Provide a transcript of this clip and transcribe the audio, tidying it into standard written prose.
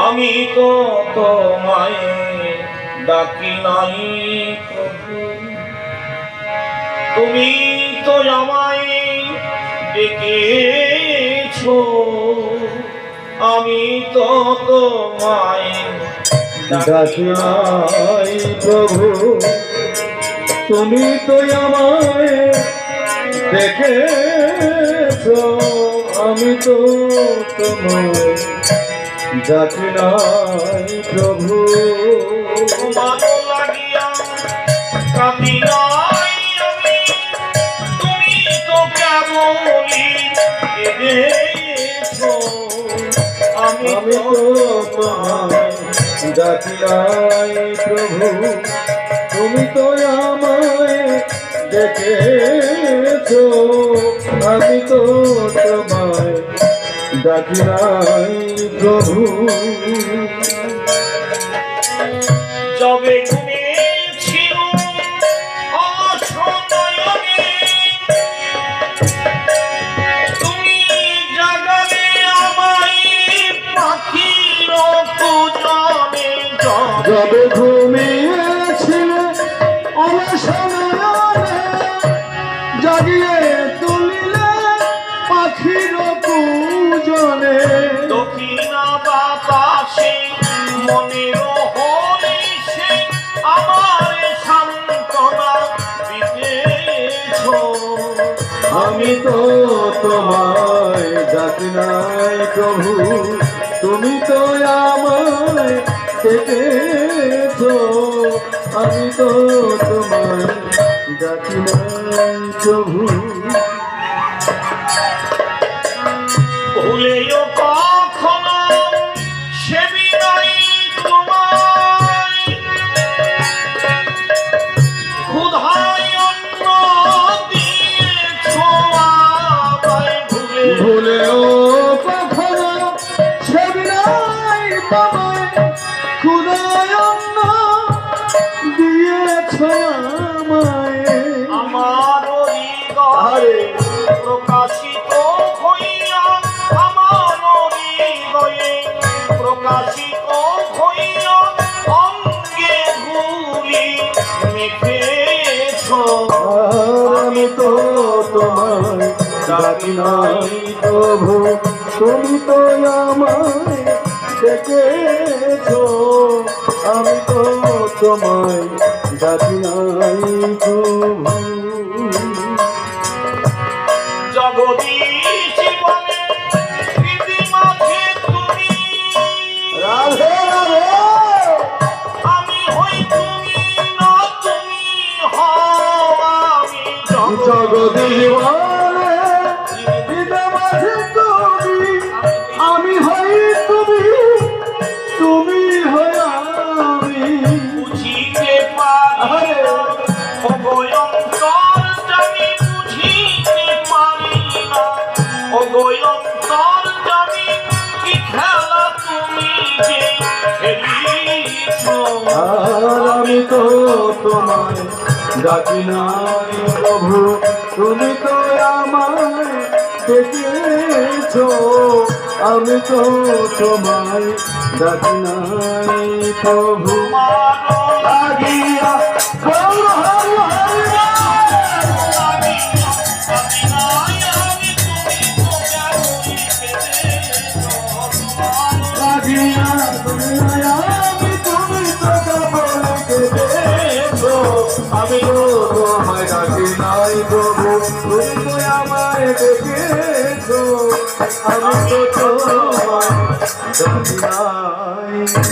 আমি তো তোমায় ডাকি নাই প্রভু, তুমি তো আমায় ডেকেছো। আমি তো তোমায় ডাকি নাই প্রভু, তুমি তো আমায় ডেকেছো। আমি তো তোমায় ডাকি নাই প্রভু। ভালো লাগিয়া কাঁদি নাই আমি, তুমি তো কেবলই কেঁদেছো। আমি তো তোমায় ডাকি নাই প্রভু, তুমি তো আমায় ডেকেছো। আমি তো তোমায় ডাকি নাই প্রভু। যবে ঘুমিয়েছিল অসময়ে তুমি জাগালে আমায় পাখির পূজনে। যবে ঘুমিয়েছিল অসময়ে জাগিয়ে তুলিলে পাখির পূজনে। দক্ষিণা বাতাসে মনের হরিষে আমার সান্ত্বনা দিতেছো। আমি তো তোমায় ডাকি নাই প্রভু, তুমি তো আমায় ডেকেছো। আমি তো তোমায় ডাকি নাই প্রভু। ভুলেও কখনো সে বিনয় তোমায়, ক্ষুধায় অন্ন দিয়েছো আমায়। ভুলেও কখনো সে বিনয় তোমায়, ক্ষুধায় অন্ন দিয়েছো আমায়। আমার হৃদয়ে প্রকাশিত হইয়া, আমার হৃদয়ে প্রকাশিত হইয়া অঙ্গে ধুলি মেখেছো। আমি তো তোমায় ডাকি নাই প্রভু, তুমি তো আমায় ডেকেছো। আমি তো তোমায় ডাকি নাই প্রভু। জগদীশ জীবনে পৃথিবী মাঝে তুমি, রাধে রাধে। আমি হই তুমি না তুমি হও আমি। জগদীবনে বিদেমাঝে তুমি, আমি হই তুমি, তুমি হই আমি। বুঝিতে পারি না অগয়ন্তর জানি, বুঝিতে পারি না অগয়ন্তর জানি, কি খেলা তুমি যে খেলিছো। আর আমি তো তোমায় ডাকি নাই প্রভু, তুমি তো আমায় ডেকেছো। আমি তো তোমায় ডাকি নাই প্রভু। মানো লাগিয়া হর হর হর আমি আমি নাই আমি, তুমি তো কেবলই কেঁদেছো। লাগিয়া দুনিয়া আমি, তুমি তো কেবল কেঁদেছো। আমি তো তোমায় ডাকি নাই প্রভু, তুমি তো আমায় ডেকেছো। আমি তো তোমায় ডাকি নাই।